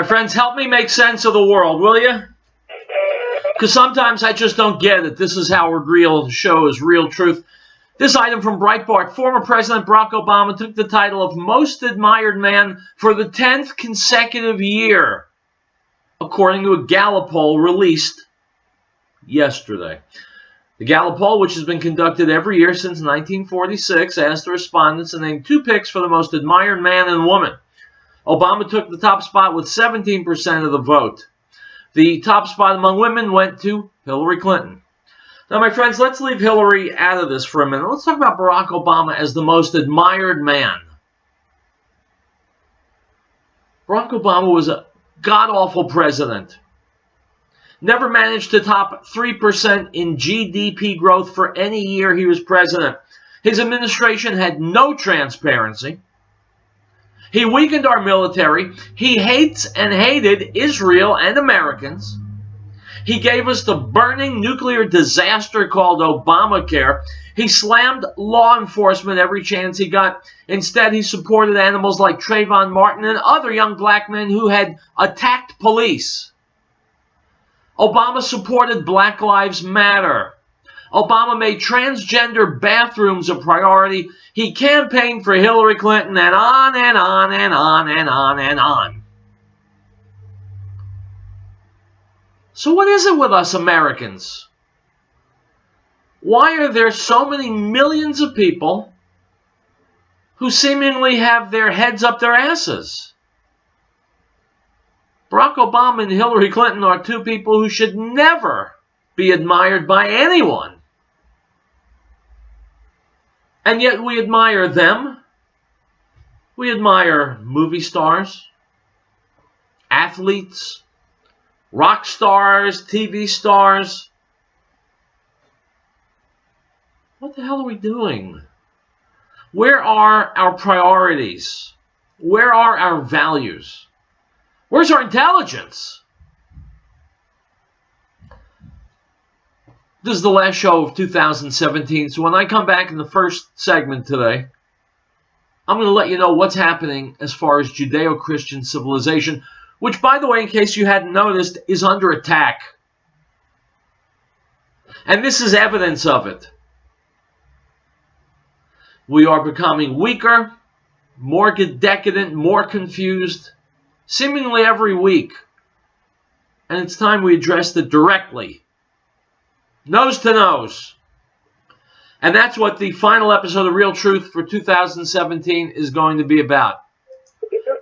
My friends, help me make sense of the world, will you? Because sometimes I just don't get it. This is Howard Riell. The show is Riell Truth. This item from Breitbart. Former President Barack Obama took the title of Most Admired Man for the 10th consecutive year, according to a Gallup poll released yesterday. The Gallup poll, which has been conducted every year since 1946, asked the respondents to name two picks for the most admired man and woman. Obama took the top spot with 17% of the vote. The top spot among women went to Hillary Clinton. Now, my friends, let's leave Hillary out of this for a minute. Let's talk about Barack Obama as the most admired man. Barack Obama was a god-awful president. Never managed to top 3% in GDP growth for any year he was president. His administration had no transparency. He weakened our military. He hates and hated Israel and Americans. He gave us the burning nuclear disaster called Obamacare. He slammed law enforcement every chance he got. Instead, he supported animals like Trayvon Martin and other young black men who had attacked police. Obama supported Black Lives Matter. Obama made transgender bathrooms a priority. He campaigned for Hillary Clinton, and on and on and on and on and on. So what is it with us Americans? Why are there so many millions of people who seemingly have their heads up their asses? Barack Obama and Hillary Clinton are two people who should never be admired by anyone. And yet we admire them. We admire movie stars, athletes, rock stars, TV stars. What the hell are we doing? Where are our priorities? Where are our values? Where's our intelligence? This is the last show of 2017, so when I come back in the first segment today, I'm going to let you know what's happening as far as Judeo-Christian civilization, which, by the way, in case you hadn't noticed, is under attack. And this is evidence of it. We are becoming weaker, more decadent, more confused, seemingly every week. And it's time we addressed it directly. Nose to nose. And that's what the final episode of Riell Truth for 2017 is going to be about.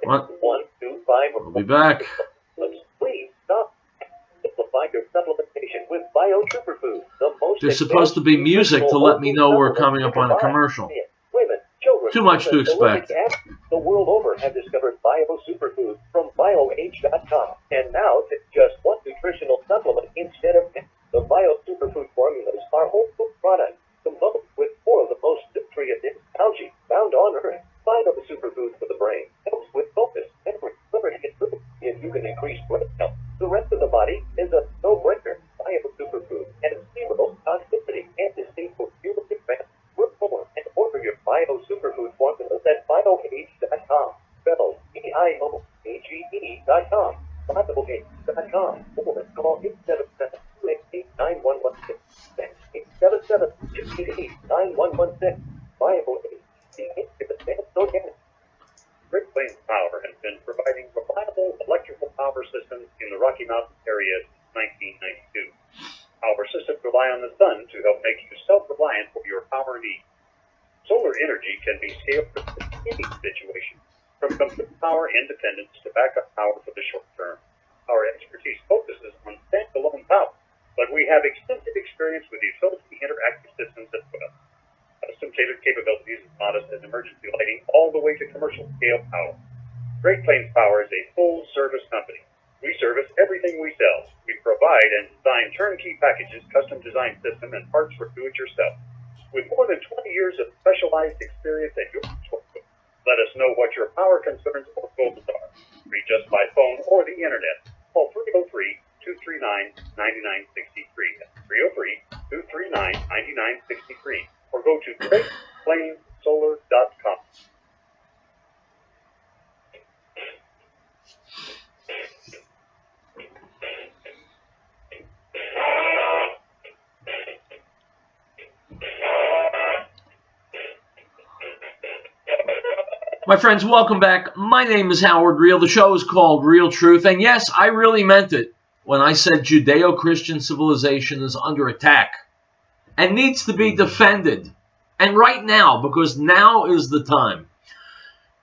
We'll be back. Please stop. Simplify your supplementation with Bio Superfood. There's supposed to be music to let me know we're coming up on a commercial. Women, children, Too much to expect. The world over have discovered Bio Superfood from BioH.com. And now it's just one nutritional supplement instead of the Bio Superfood formulas are whole food products composed with 4 of the most nutrient-dense algae found on Earth. Bio Superfood for the brain helps with focus, memory, liver, and food. If you can increase brain health, the rest of the body is a no-brainer. Bio Superfood has 0 toxicity and distinct for human fat. Look for and order your Bio Superfood formulas at BioH.com. Spelled BioAGE.com. BioH.com. Or call 877-288-9116. That's 877-288-9116. BioAGE. Great Plains Power has been providing reliable electrical power systems in the Rocky Mountain area since 1992. Our systems rely on the sun to help make you self-reliant for your power needs. Solar energy can be scaled for any situation, from complete power independence to backup power for the short term. Our expertise focuses on standalone power, but we have extensive experience with utility interactive systems as well. Custom-tailored capabilities as modest as emergency lighting all the way to commercial-scale power. Great Plains Power is a full-service company. We service everything we sell. We provide and design turnkey packages, custom-designed system, and parts for do-it-yourself. With more than 20 years of specialized experience at your disposal, let us know what your power concerns or goals are. Reach us by phone or the internet. Call 303-239-9963. That's 303-239-9963. Or go to GreatPlainsSolar.com. My friends, welcome back. My name is Howard Riell. The show is called Riell Truth. And yes, I really meant it when I said Judeo-Christian civilization is under attack and needs to be defended. And right now, because now is the time.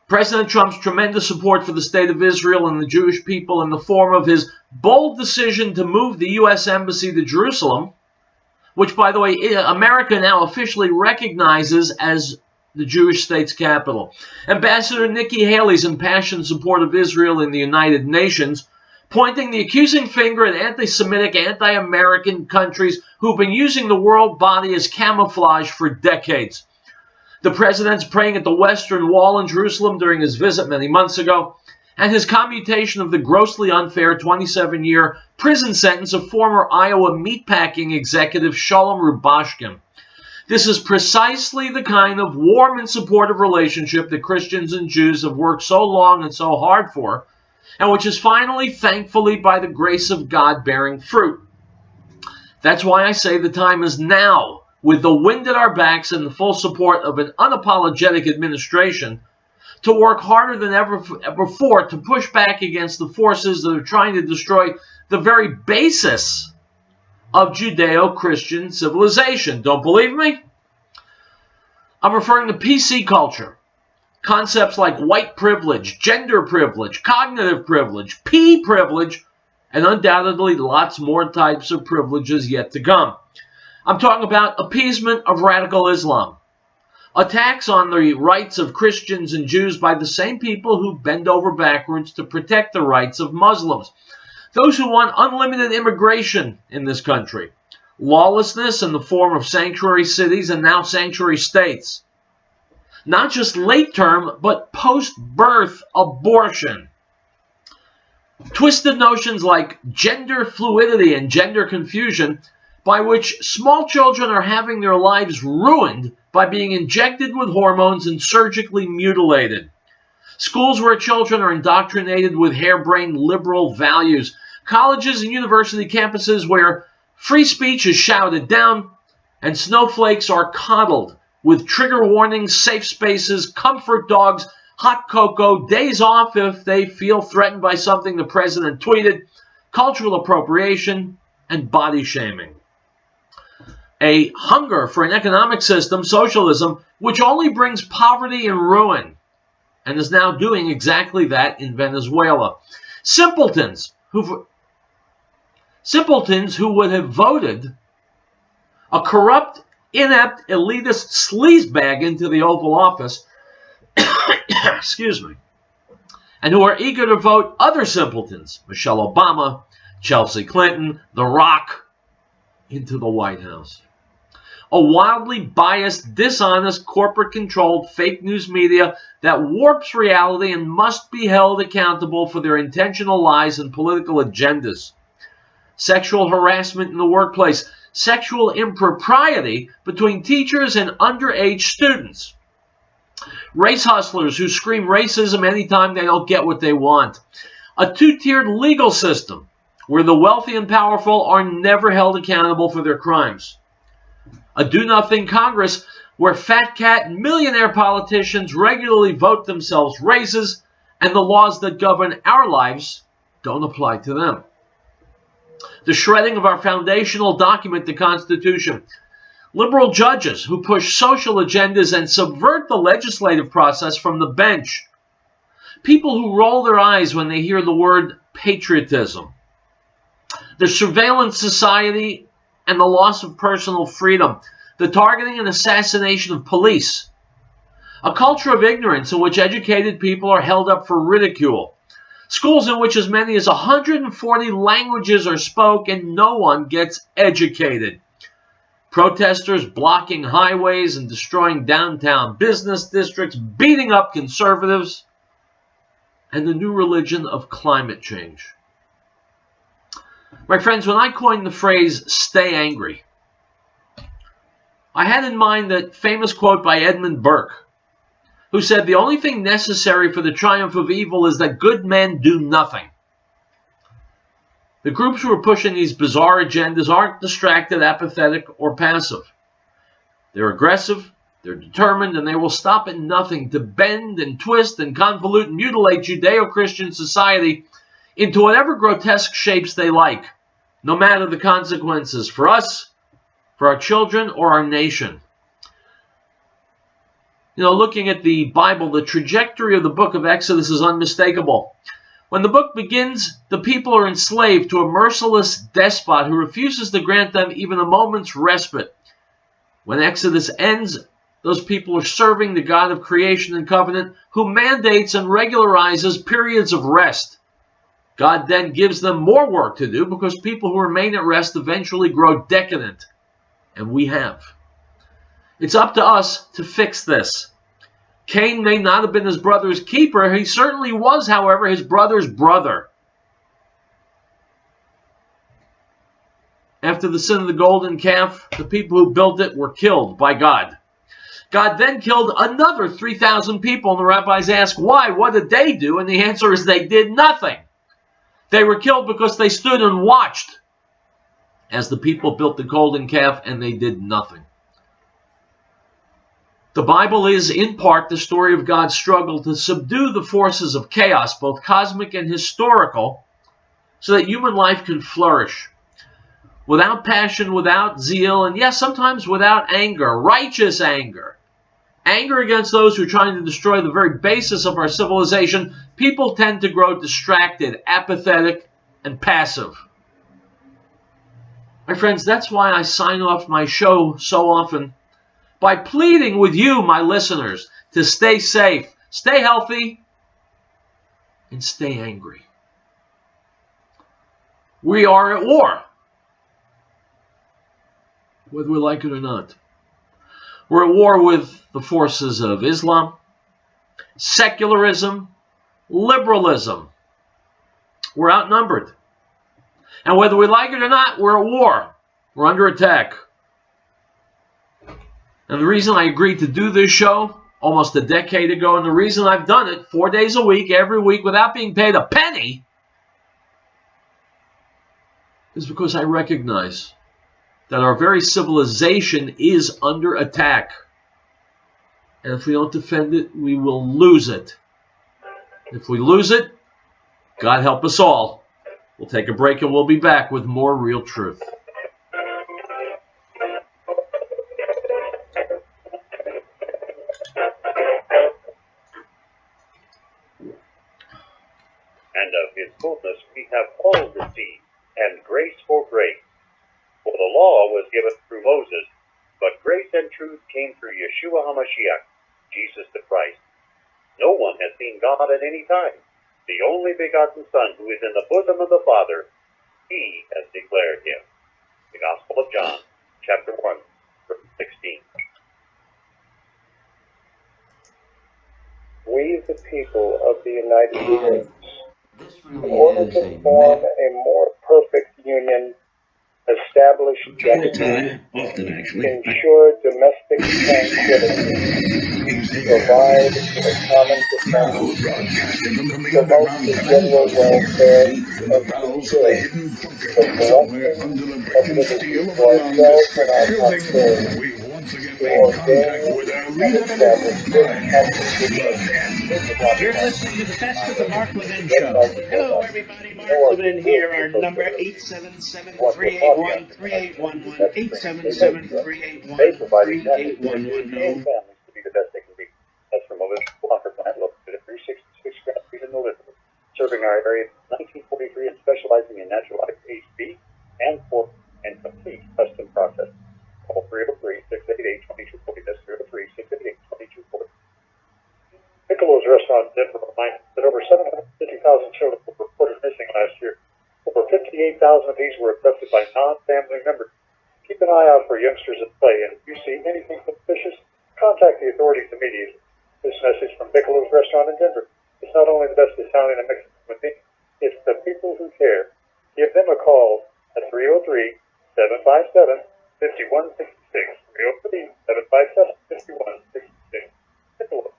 President Trump's tremendous support for the state of Israel and the Jewish people in the form of his bold decision to move the U.S. Embassy to Jerusalem, which, by the way, America now officially recognizes as the Jewish state's capital. Ambassador Nikki Haley's impassioned support of Israel in the United Nations, pointing the accusing finger at anti-Semitic, anti-American countries who've been using the world body as camouflage for decades. The president's praying at the Western Wall in Jerusalem during his visit many months ago, and his commutation of the grossly unfair 27-year prison sentence of former Iowa meatpacking executive Sholem Rubashkin. This is precisely the kind of warm and supportive relationship that Christians and Jews have worked so long and so hard for, and which is finally, thankfully, by the grace of God, bearing fruit. That's why I say the time is now, with the wind at our backs and the full support of an unapologetic administration, to work harder than ever before to push back against the forces that are trying to destroy the very basis of Judeo-Christian civilization. Don't believe me? I'm referring to PC culture. Concepts like white privilege, gender privilege, cognitive privilege, P privilege, and undoubtedly lots more types of privileges yet to come. I'm talking about appeasement of radical Islam. Attacks on the rights of Christians and Jews by the same people who bend over backwards to protect the rights of Muslims. Those who want unlimited immigration in this country. Lawlessness in the form of sanctuary cities and now sanctuary states. Not just late term, but post-birth abortion. Twisted notions like gender fluidity and gender confusion, by which small children are having their lives ruined by being injected with hormones and surgically mutilated. Schools where children are indoctrinated with harebrained liberal values. Colleges and university campuses where free speech is shouted down and snowflakes are coddled with trigger warnings, safe spaces, comfort dogs, hot cocoa, days off if they feel threatened by something the president tweeted, cultural appropriation, and body shaming. A hunger for an economic system, socialism, which only brings poverty and ruin, and is now doing exactly that in Venezuela. Simpletons who would have voted a corrupt, inept, elitist sleazebag into the Oval Office, excuse me, and who are eager to vote other simpletons, Michelle Obama, Chelsea Clinton, The Rock, into the White House. A wildly biased, dishonest, corporate-controlled fake news media that warps reality and must be held accountable for their intentional lies and political agendas. Sexual harassment in the workplace, sexual impropriety between teachers and underage students. Race hustlers who scream racism anytime they don't get what they want. A two-tiered legal system where the wealthy and powerful are never held accountable for their crimes. A do-nothing Congress where fat cat millionaire politicians regularly vote themselves raises and the laws that govern our lives don't apply to them. The shredding of our foundational document, the Constitution. Liberal judges who push social agendas and subvert the legislative process from the bench. People who roll their eyes when they hear the word patriotism. The surveillance society and the loss of personal freedom, the targeting and assassination of police, a culture of ignorance in which educated people are held up for ridicule, schools in which as many as 140 languages are spoken and no one gets educated, protesters blocking highways and destroying downtown business districts, beating up conservatives, and the new religion of climate change. My friends, when I coined the phrase, stay angry, I had in mind that famous quote by Edmund Burke, who said, the only thing necessary for the triumph of evil is that good men do nothing. The groups who are pushing these bizarre agendas aren't distracted, apathetic, or passive. They're aggressive, They're determined, and they will stop at nothing to bend and twist and convolute and mutilate Judeo-Christian society into whatever grotesque shapes they like, no matter the consequences for us, for our children, or our nation. You know, looking at the Bible, the trajectory of the book of Exodus is unmistakable. When the book begins, the people are enslaved to a merciless despot who refuses to grant them even a moment's respite. When Exodus ends, those people are serving the God of creation and covenant, who mandates and regularizes periods of rest. God then gives them more work to do because people who remain at rest eventually grow decadent. And we have. It's up to us to fix this. Cain may not have been his brother's keeper. He certainly was, however, his brother's brother. After the sin of the golden calf, the people who built it were killed by God. God then killed another 3,000 people, and the rabbis ask, why? What did they do? And the answer is they did nothing. They were killed because they stood and watched as the people built the golden calf, and they did nothing. The Bible is, in part, the story of God's struggle to subdue the forces of chaos, both cosmic and historical, so that human life can flourish. Without passion, without zeal, and yes, sometimes without anger, righteous anger. Anger against those who are trying to destroy the very basis of our civilization, people tend to grow distracted, apathetic, and passive. My friends, that's why I sign off my show so often by pleading with you, my listeners, to stay safe, stay healthy, and stay angry. We are at war, whether we like it or not. We're at war with the forces of Islam, secularism, liberalism. We're outnumbered. And whether we like it or not, we're at war. We're under attack. And the reason I agreed to do this show almost a decade ago, and the reason I've done it 4 days a week, every week, without being paid a penny, is because I recognize that our very civilization is under attack. And if we don't defend it, we will lose it. If we lose it, God help us all. We'll take a break and we'll be back with more Real Truth. And of his fullness we have all received, and grace for grace. For the law was given through Moses, but grace and truth came through Yeshua HaMashiach, Jesus the Christ. No one has seen God at any time. The only begotten Son, who is in the bosom of the Father, he has declared him. The Gospel of John, chapter 1, verse 16. We, the people of the United States, in order to form a more perfect union, establish justice, ensure domestic tranquility, provide for common defense, promote the general welfare of the good, the blessing of liberty for ourselves and our posterity, to ordain and establish this Constitution. You're listening to the Best of the Mark Levin Show. Hello, everybody. Mark Levin here. Our number 877-381-3811. 877-381-3811. Families to be the best they can be. That's from a locker plant located at 366 Grand Street in Elizabeth, serving our area since 1943 and specializing in naturalized HB and pork and complete custom process. Call 303-688-2240. That's 303-688-2240. Piccolo's restaurant in Denver reminds that over 750,000 children were reported missing last year. Over 58,000 of these were abducted by non-family members. Keep an eye out for youngsters at play, and if you see anything suspicious, contact the authorities immediately. This message from Piccolo's restaurant in Denver. It's not only the best Italian and Mexican cuisine, it's the people who care. Give them a call at 303-757-5166. 303-757-5166. Piccolo.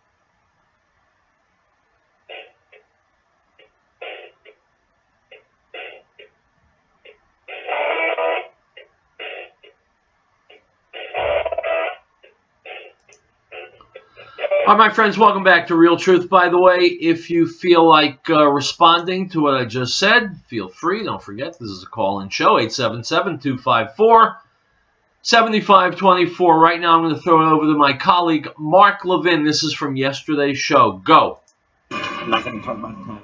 All right, my friends, welcome back to Riell Truth. By the way, if you feel like responding to what I just said, feel free. Don't forget, this is a call-in show, 877-254-7524. Right now, I'm going to throw it over to my colleague, Mark Levin. This is from yesterday's show. Go. I'm not going to talk about that.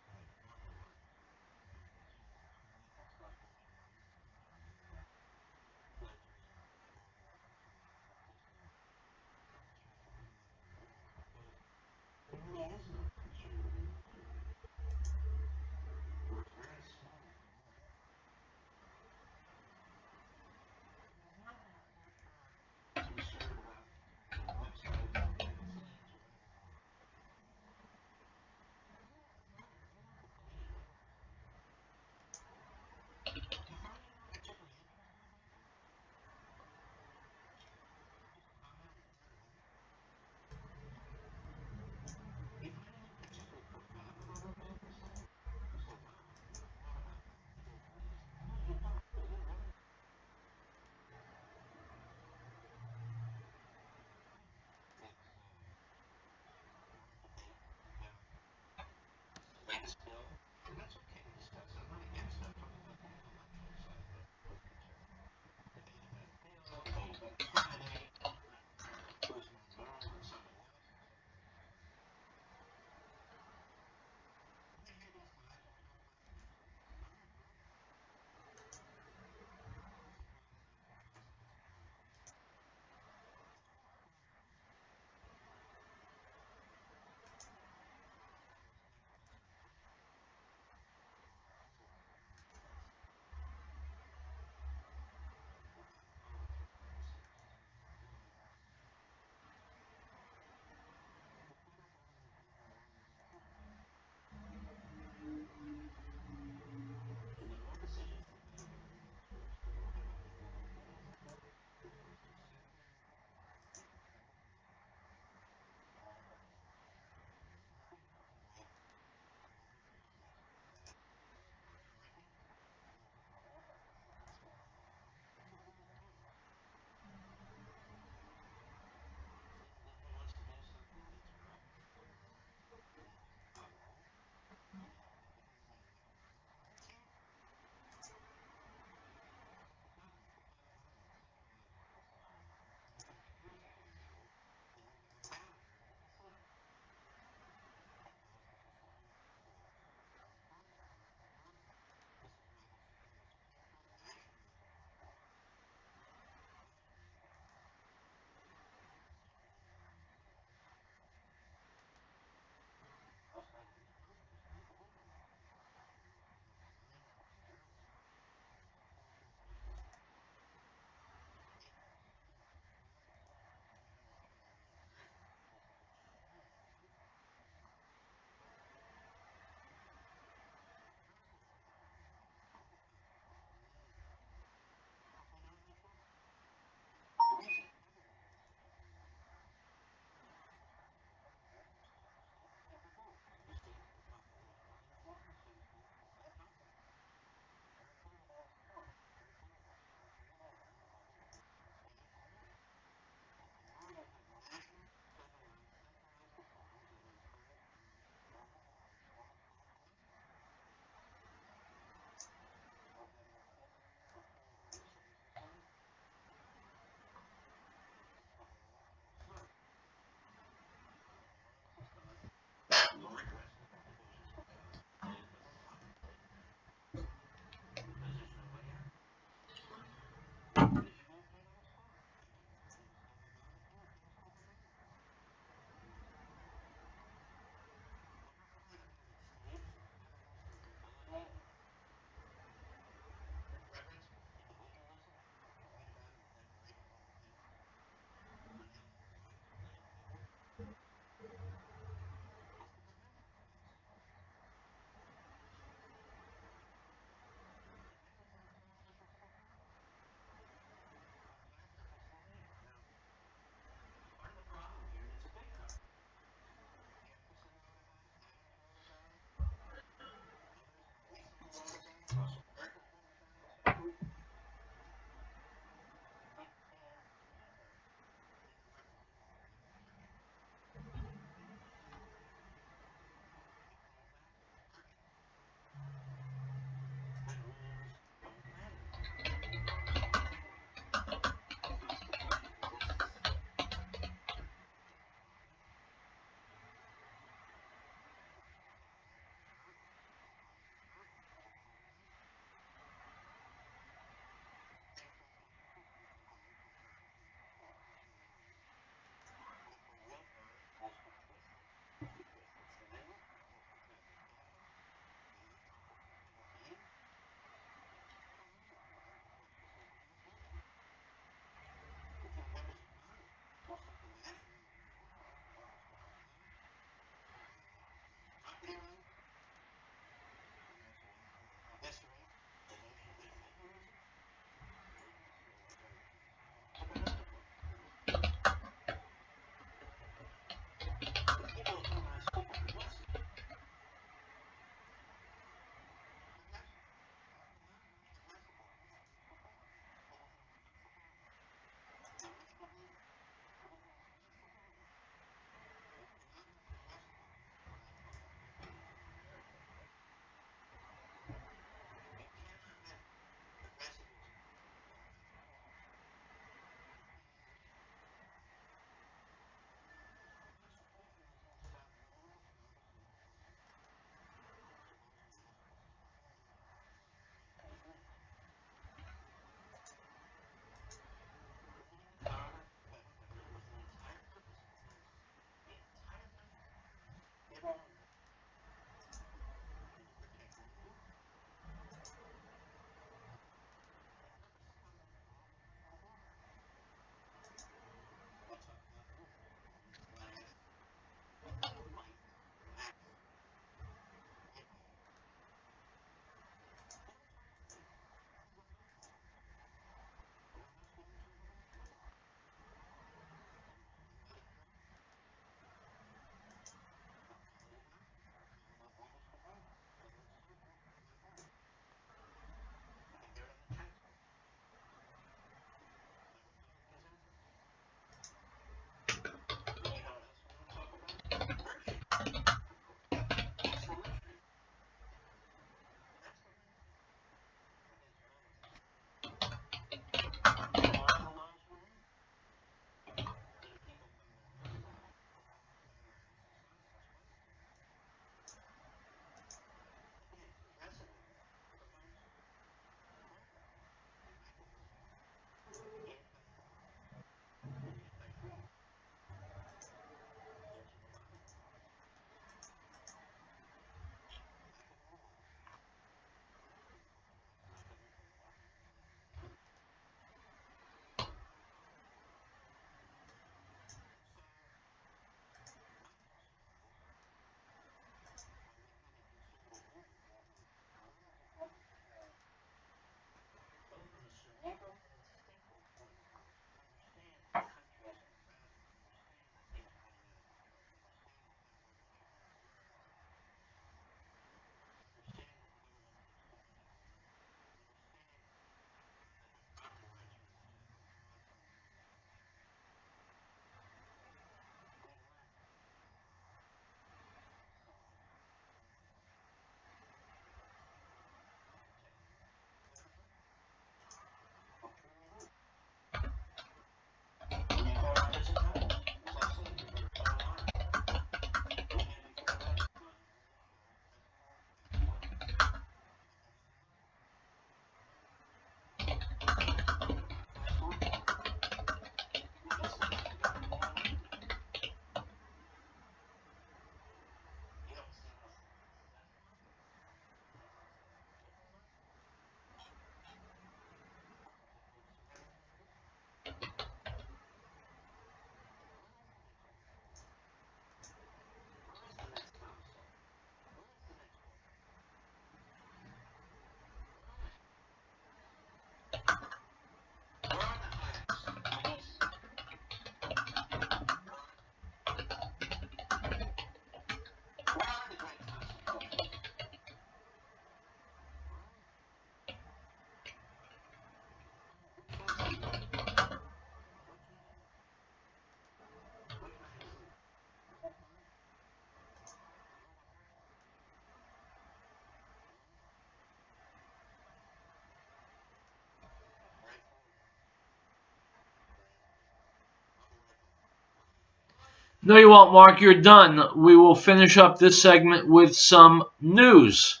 No, you won't, Mark. You're done. We will finish up this segment with some news.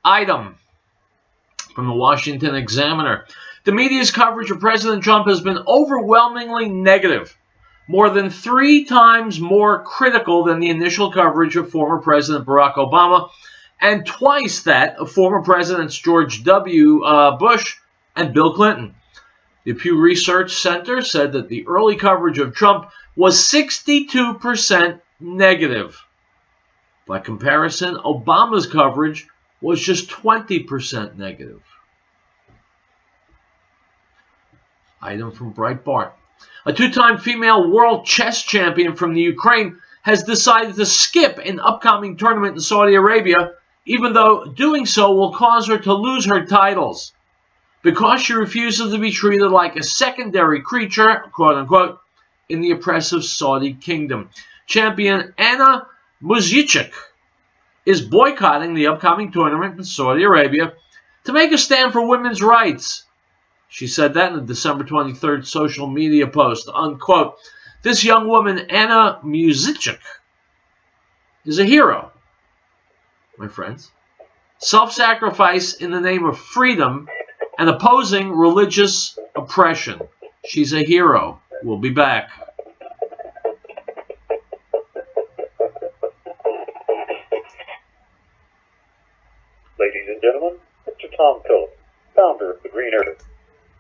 Item from the Washington Examiner. The media's coverage of President Trump has been overwhelmingly negative, more than 3 times more critical than the initial coverage of former President Barack Obama, and twice that of former Presidents George W. Bush and Bill Clinton. The Pew Research Center said that the early coverage of Trump was 62% negative. By comparison, Obama's coverage was just 20% negative. Item from Breitbart. A 2-time female world chess champion from the Ukraine has decided to skip an upcoming tournament in Saudi Arabia, even though doing so will cause her to lose her titles, because she refuses to be treated like a secondary creature, quote-unquote, in the oppressive Saudi kingdom. Champion Anna Muzichik is boycotting the upcoming tournament in Saudi Arabia to make a stand for women's rights. She said that in a December 23rd social media post, unquote. This young woman, Anna Muzichik, is a hero, my friends. Self-sacrifice in the name of freedom and opposing religious oppression. She's a hero. We'll be back. Ladies and gentlemen, Mr. Tom Phillips, founder of the Green Earth.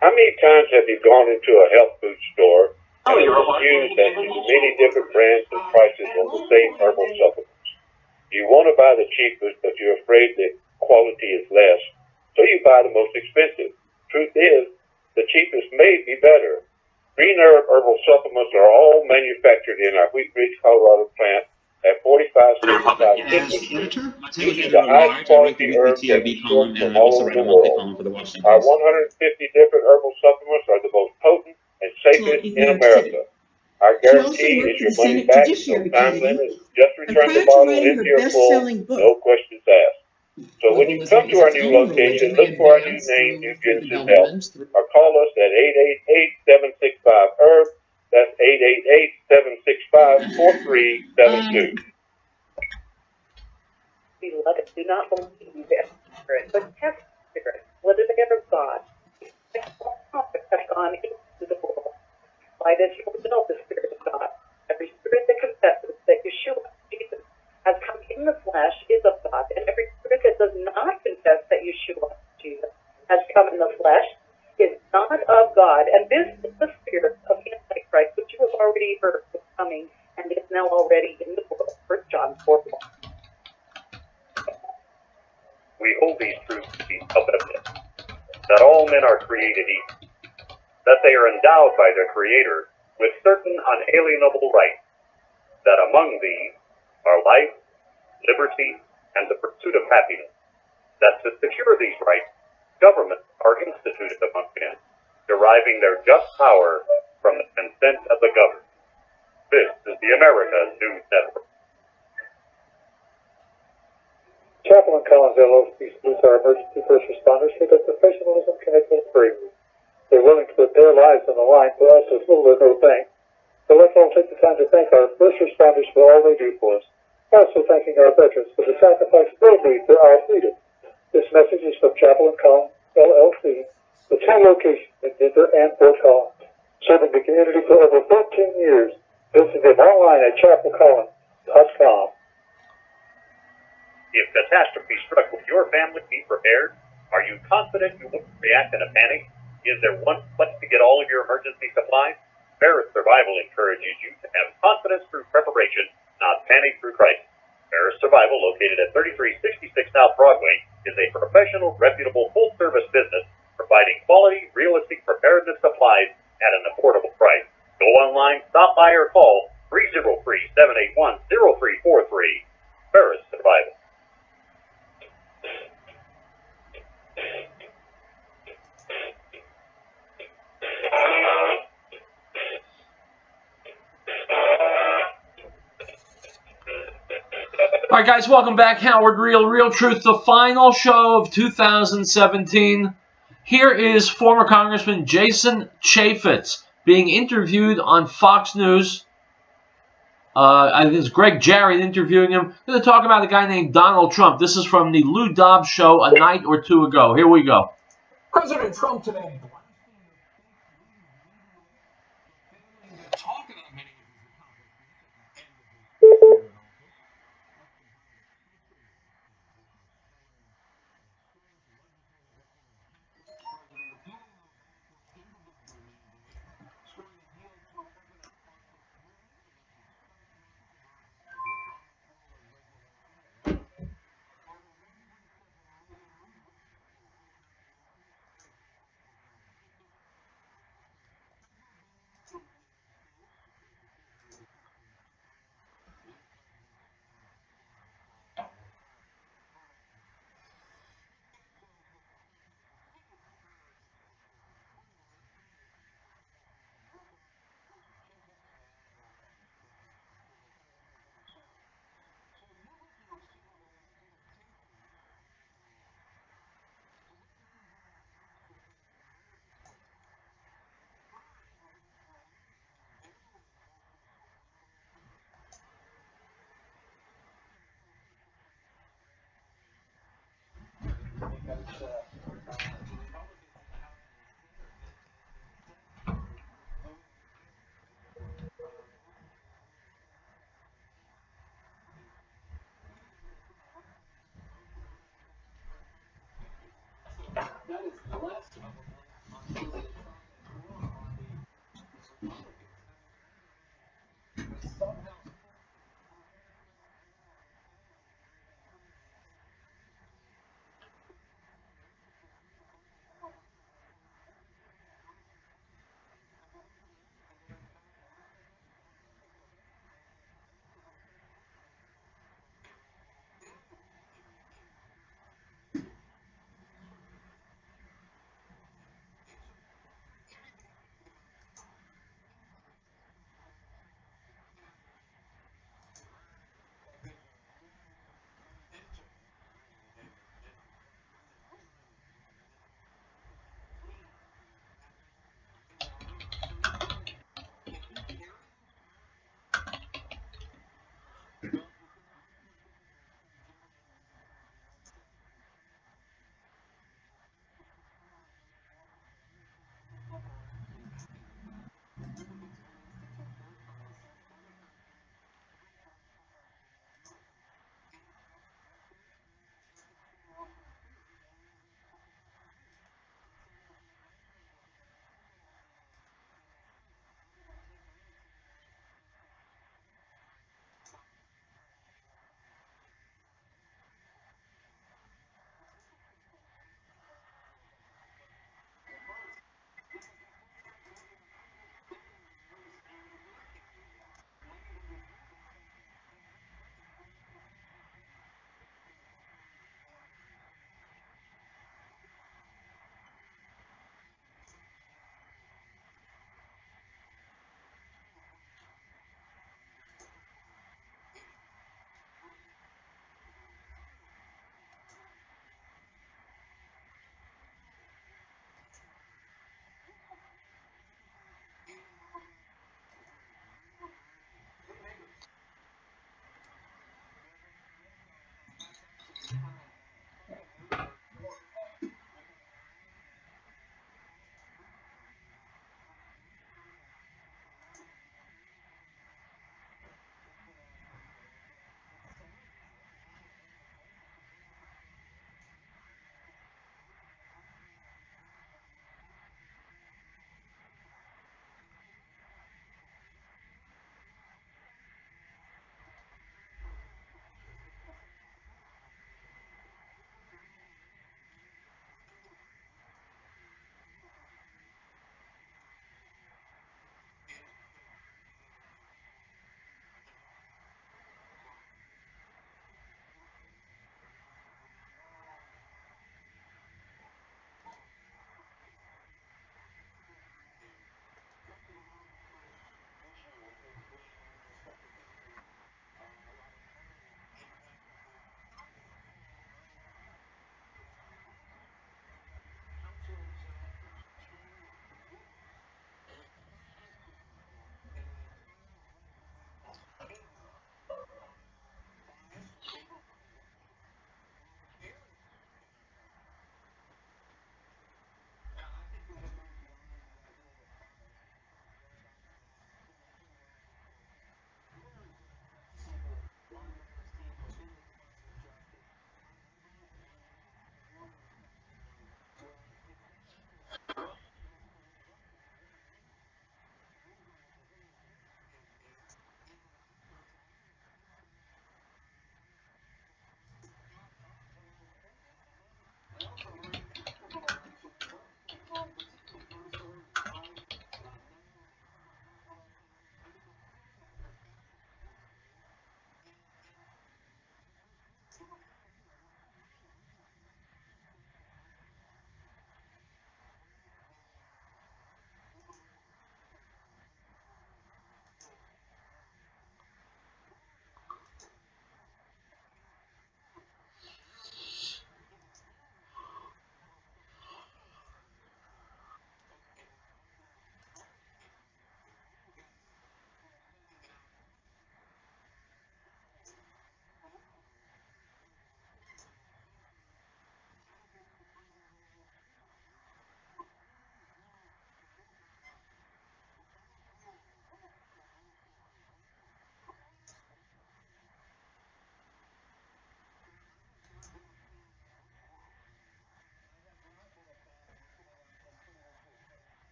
How many times have you gone into a health food store and you're confused as to many different brands and prices on the same herbal supplements? You want to buy the cheapest, but you're afraid that quality is less, so you buy the most expensive. Truth is, the cheapest may be better. Green Herb herbal supplements are all manufactured in our Wheat Ridge, Colorado plant at 4565 using the highest quality herbs that we source from all over the world. Our 150 different herbal supplements are the most potent and safest in America. Our guarantee is your money back, no time limit, just return the bottle into your full, no questions asked. So when you come to our new location, look for our new name, New Genesis Health, or call us at 888-765-HERB. That's 888-765-4372. Beloved, do not believe their spirit, but test spirit, whether they are of God. Prophets have gone into the world. By this you will know the Spirit of God. Every spirit that confesses that Yeshua, Jesus, has come in the flesh is of God, and every spirit that does not confess that Yeshua, Jesus, has come in the flesh is not of God. And this is the spirit of Antichrist, which you have already heard was coming and is now already in the world. 1 John 4:1. We hold these truths to be self-evident, that all men are created equal, that they are endowed by their Creator with certain unalienable rights, that among these are life, liberty, and the pursuit of happiness, that to secure these rights, governments are instituted among men, deriving their just power from the consent of the governed. This is the America News Network. Chaplain Collins LLC salutes our emergency first responders for their professionalism, commitment, and bravery. They're willing to put their lives on the line for us as little or no thanks. So let's all take the time to thank our first responders for all they do for us. Also thanking our veterans for the sacrifice they made for our freedom. This message is from Chaplain Collins LLC, the 2 locations in Denver and Fort Collins, serving the community for over 14 years. Visit them online at chaplaincollins.com. If catastrophe struck with your family, be prepared. Are you confident you won't react in a panic? Is there one place to get all of your emergency supplies? Ferris Survival encourages you to have confidence through preparation, not panic through crisis. Ferris Survival, located at 3366 South Broadway, is a professional, reputable, full-service business providing quality, realistic preparedness supplies at an affordable price. Go online, stop by, or call 303-781-0343. Ferris Survival. All right, guys, welcome back. Howard Riell, Riell Truth, the final show of 2017. Here is former Congressman Jason Chaffetz being interviewed on Fox News. I think it's Greg Jarrett interviewing him. They're going to talk about a guy named Donald Trump. This is from the Lou Dobbs show a night or two ago. Here we go. President Trump today. Talk about many of his accomplishments.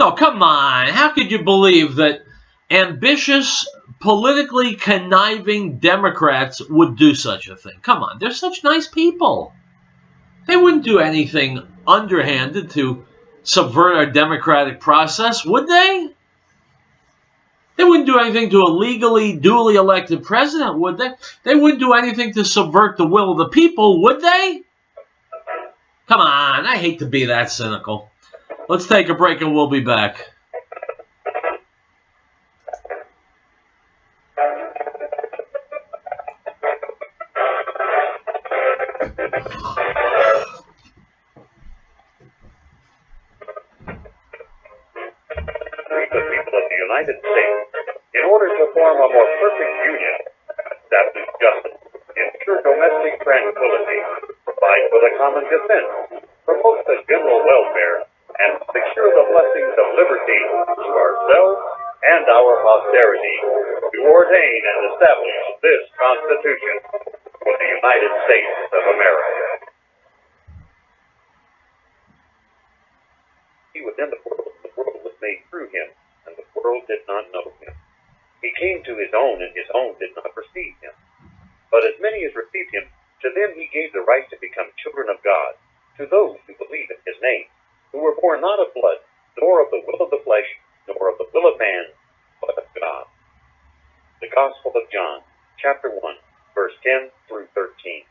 No, come on. How could you believe that ambitious, politically conniving Democrats would do such a thing? Come on. They're such nice people. They wouldn't do anything underhanded to subvert our democratic process, would they? They wouldn't do anything to a legally, duly elected president, would they? They wouldn't do anything to subvert the will of the people, would they? Come on. I hate to be that cynical. Let's take a break and we'll be back. United States, in order to form a more perfect union, establish justice, ensure domestic tranquility, provide for the common defense, promote the general welfare, and secure the blessings of liberty to ourselves and our posterity, to ordain and establish this Constitution for the United States of America. He was in the world was made through him, and the world did not know him. He came to his own, and his own did not receive him. But as many as received him, to them he gave the right to become children of God, to those who believe in his name, who were born not of blood, nor of the will of the flesh, nor of the will of man, but of God. The Gospel of John, chapter 1, verse 10 through 13.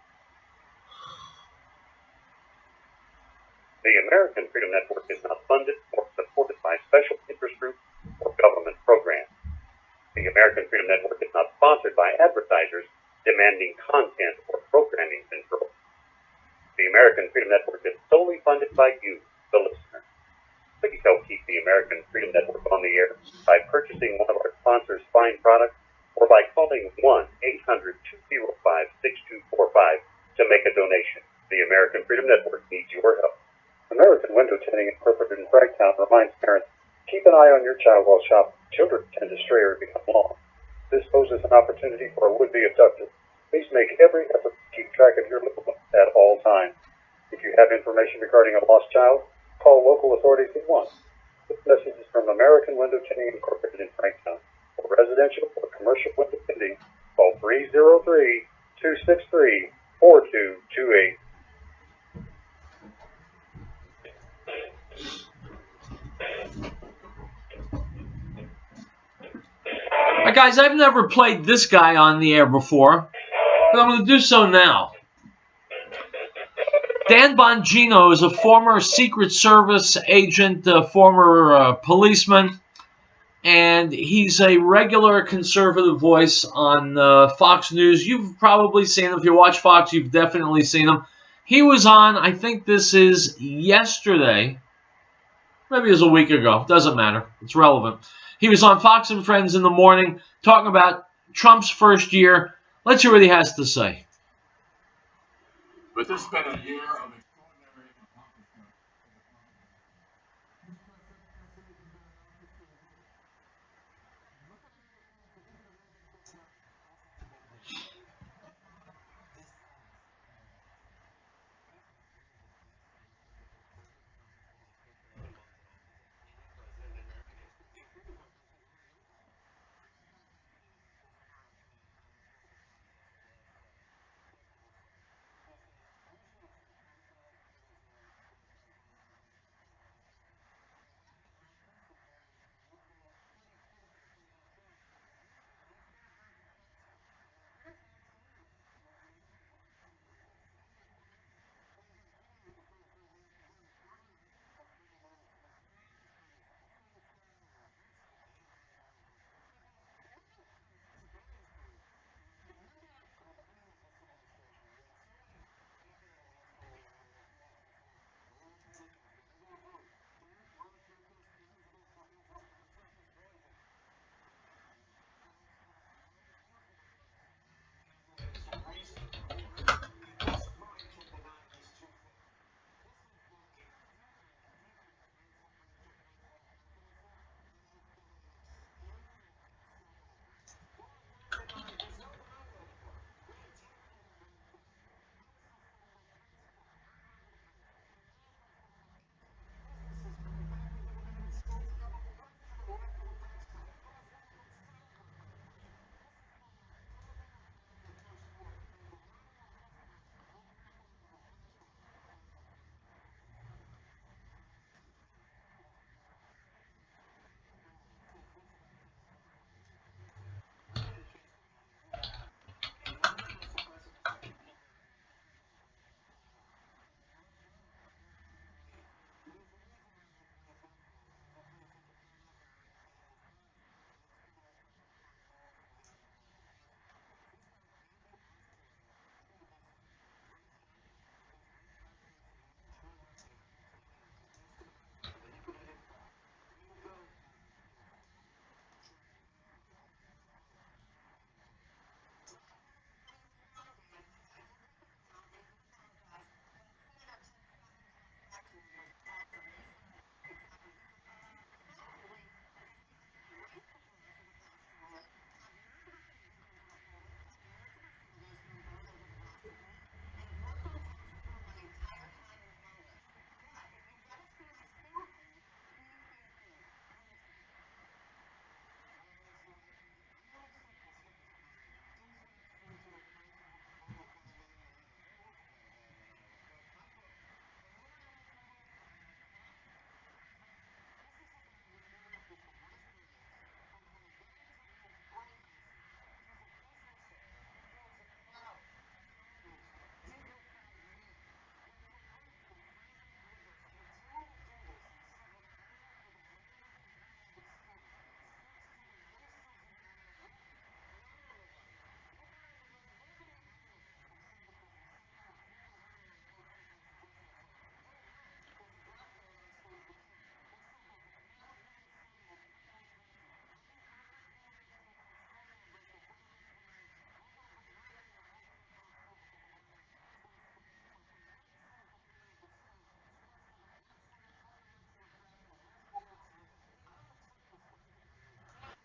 The American Freedom Network is not funded or supported by special interest groups or government programs. The American Freedom Network is not sponsored by advertisers demanding content or programming control. The American Freedom Network is solely funded by you, the listener. Please help keep the American Freedom Network on the air by purchasing one of our sponsors' fine products or by calling 1-800-205-6245 to make a donation. The American Freedom Network needs your help. American Window Tinting Incorporated in Fragtown reminds parents, keep an eye on your child while shopping. Children tend to stray or become lost. This poses an opportunity for a would-be abductor. Please make every effort to keep track of your little one at all times. If you have information regarding a lost child, call local authorities at once. This message is from American Window Tinting Incorporated in Franktown. For residential or commercial window tinting, call 303-263-4228. Hi guys, I've never played this guy on the air before, but I'm going to do so now. Dan Bongino is a former Secret Service agent, a former policeman, and he's a regular conservative voice on Fox News. You've probably seen him. If you watch Fox, you've definitely seen him. He was on, I think this is yesterday. Maybe it was a week ago. Doesn't matter. It's relevant. He was on Fox and Friends in the morning talking about Trump's first year. Let's hear what he has to say. But this has been a year of extraordinary accomplishment.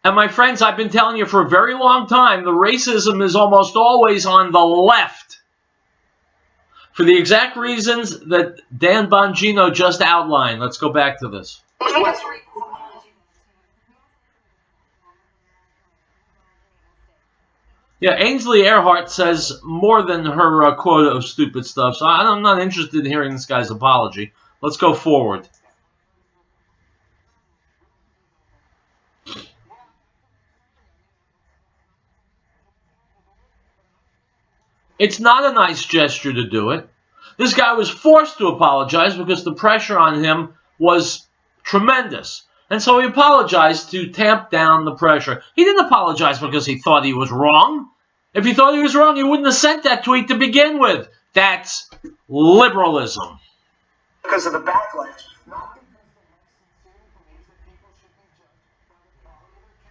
And my friends, I've been telling you for a very long time, the racism is almost always on the left. For the exact reasons that Dan Bongino just outlined. Let's go back to this. Yeah, Ainsley Earhart says more than her quota of stupid stuff, so I'm not interested in hearing this guy's apology. Let's go forward. It's not a nice gesture to do it. This guy was forced to apologize because the pressure on him was tremendous. And so he apologized to tamp down the pressure. He didn't apologize because he thought he was wrong. If he thought he was wrong, he wouldn't have sent that tweet to begin with. That's liberalism. Because of the backlash. Not because they have sincere beliefs that people should be judged by the quality of their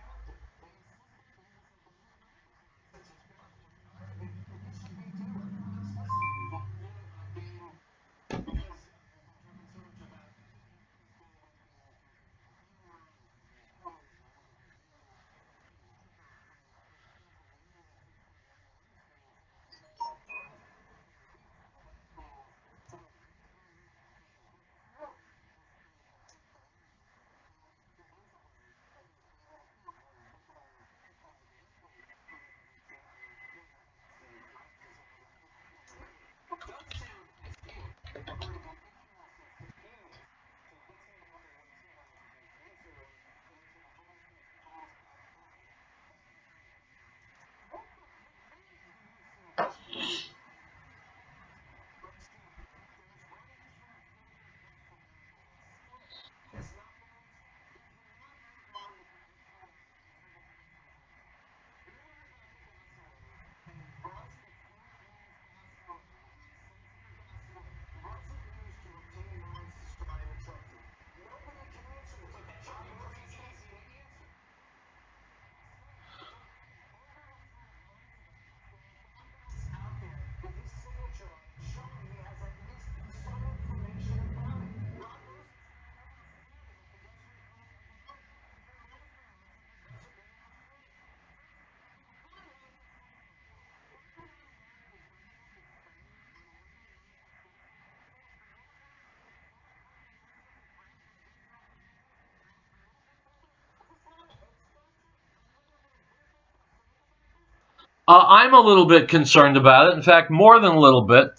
character. I'm a little bit concerned about it. In fact, more than a little bit.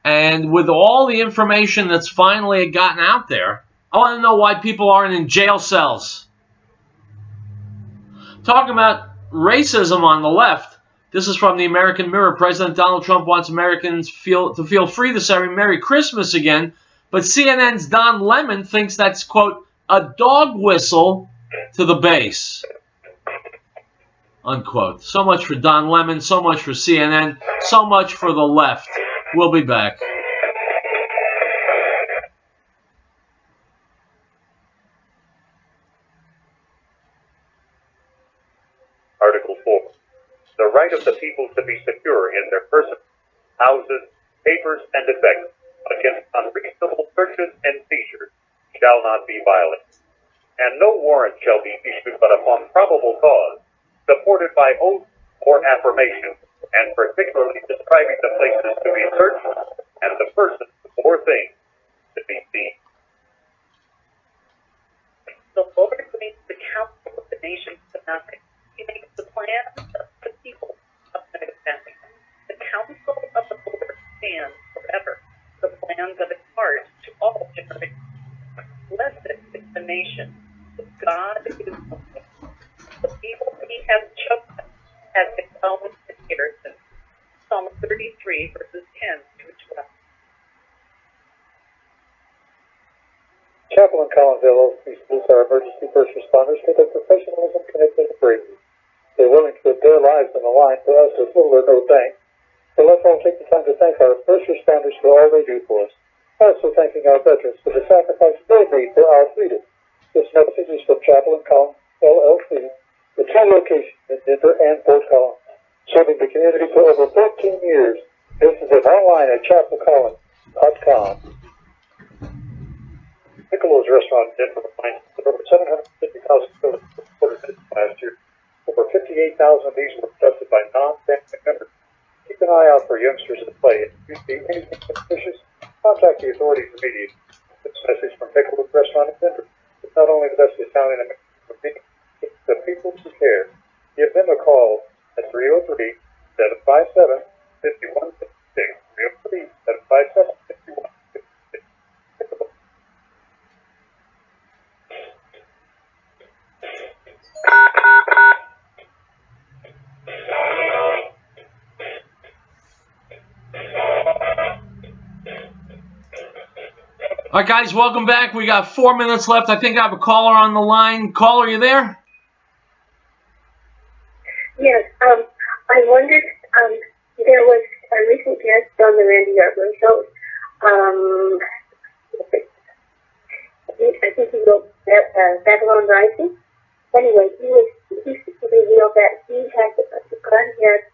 And with all the information that's finally gotten out there, I want to know why people aren't in jail cells. Talking about racism on the left, this is from the American Mirror. President Donald Trump wants Americans to feel free to say Merry Christmas again, but CNN's Don Lemon thinks that's, quote, a dog whistle to the base, unquote. So much for Don Lemon, so much for CNN, so much for the left. We'll be back. Article 4. The right of the people to be secure in their persons, houses, papers, and effects against unreasonable searches and seizures shall not be violated, and no warrant shall be issued but upon probable cause, supported by oath or affirmation, and particularly describing the places to be searched and the persons or things to be seen. The Lord makes the counsel of the nations to nothing. He makes the plans of the people of nothing. The counsel of the Lord stands forever, the plans of his heart to all generations. Blessed is the nation, the God is holy. The people he has chosen as his own inheritance. Psalm 33, verses 10 through 12. Chapel and Collinsville schools are emergency first responders with their professionalism, commitment, and bravery. They're willing to put their lives on the line for us with little or no thanks. So let's all take the time to thank our first responders for all they do for us. Also thanking our veterans for the sacrifice they made for our freedom. This message is from Chapel and Collins, LLC, the two locations in Denver and Fort Collins, serving the community for over 13 years. Visit them online at chapelcollins.com. Piccolo's restaurant in Denver finds over 750,000 films reported last year. Over 58,000 of these were conducted by non-family members. Keep an eye out for youngsters at play. If you see anything suspicious, contact the authorities immediately. This message from Piccolo's restaurant in Denver. It's not only the best Italian in America, it's the people who care. Give them a call at 303-757-5166. 303-757-5166. Piccolo. All right, guys, welcome back. We got 4 minutes left. I think I have a caller on the line. Caller, you there? Yes. I wondered, there was a recent guest on the Randy Yarbrough show. I think he wrote Babylon Rising. Anyway, he revealed that God had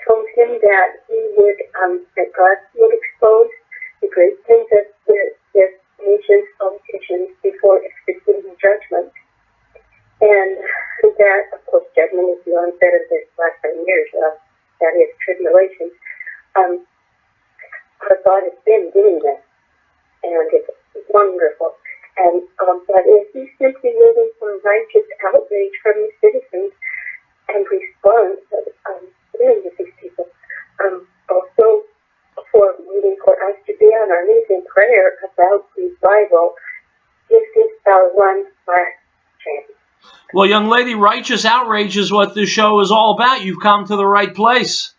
told him that that God would expose the great things of the nation's politicians before executing judgment. And that, of course, judgment is the onset of the last 7 years, that is tribulation. Our God has been doing that, and it's wonderful. And but if he's simply waiting for righteous outrage from the citizens and response, dealing with these people, also for waiting for us to be on our knees in prayer about revival, this is our one last chance. Well, young lady, righteous outrage is what this show is all about. You've come to the right place.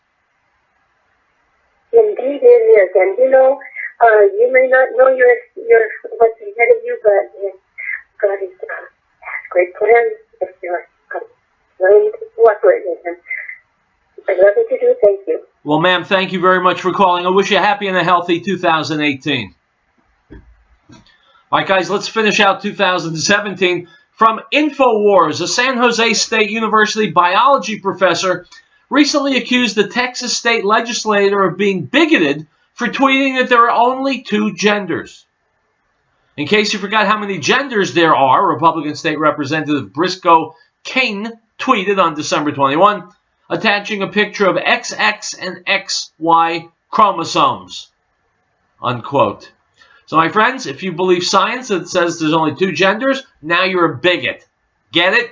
Indeed it is. And you know, you may not know your what's ahead of you, but God has great plans if you're willing to cooperate with Him. I'd love you to do. Thank you. Well, ma'am, thank you very much for calling. I wish you a happy and a healthy 2018. All right, guys, let's finish out 2017. From InfoWars, a San Jose State University biology professor recently accused the Texas state legislator of being bigoted for tweeting that there are only 2 genders. In case you forgot how many genders there are, Republican State Representative Briscoe Cain tweeted on December 21, attaching a picture of XX and XY chromosomes, unquote. So, my friends, if you believe science that says there's only 2 genders, now you're a bigot. Get it?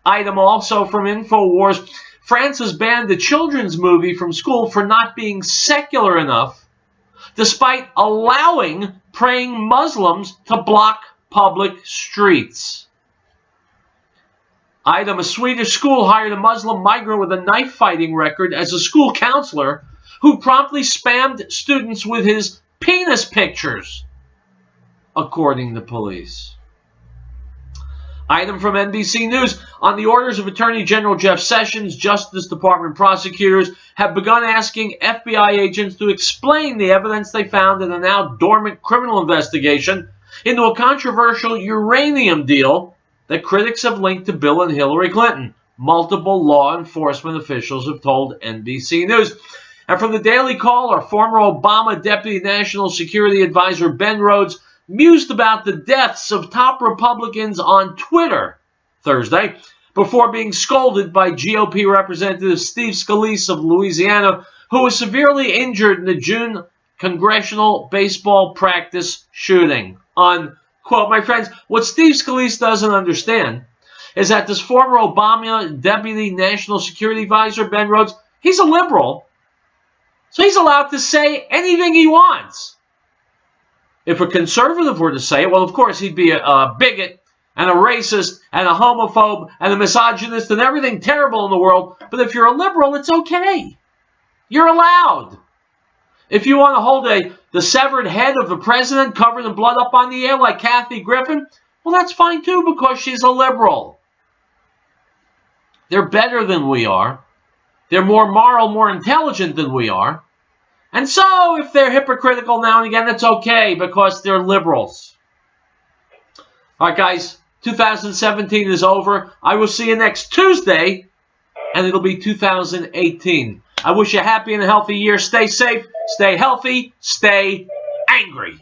Item also from InfoWars. France has banned the children's movie from school for not being secular enough, despite allowing praying Muslims to block public streets. Item, a Swedish school hired a Muslim migrant with a knife-fighting record as a school counselor who promptly spammed students with his penis pictures, according to police. Item from NBC News. On the orders of Attorney General Jeff Sessions, Justice Department prosecutors have begun asking FBI agents to explain the evidence they found in a now dormant criminal investigation into a controversial uranium deal that critics have linked to Bill and Hillary Clinton. Multiple law enforcement officials have told NBC News. And from the Daily Caller, former Obama Deputy National Security Advisor Ben Rhodes mused about the deaths of top Republicans on Twitter Thursday before being scolded by GOP Representative Steve Scalise of Louisiana, who was severely injured in the June congressional baseball practice shooting. Unquote. My friends, what Steve Scalise doesn't understand is that this former Obama Deputy National Security Advisor, Ben Rhodes, he's a liberal, so he's allowed to say anything he wants. If a conservative were to say it, well, of course, he'd be a bigot and a racist and a homophobe and a misogynist and everything terrible in the world. But if you're a liberal, it's okay. You're allowed. If you want to hold the severed head of the president covered in blood up on the air like Kathy Griffin, well, that's fine too, because she's a liberal. They're better than we are. They're more moral, more intelligent than we are. And so, if they're hypocritical now and again, it's okay because they're liberals. All right, guys, 2017 is over. I will see you next Tuesday, and it'll be 2018. I wish you a happy and healthy year. Stay safe, stay healthy, stay angry.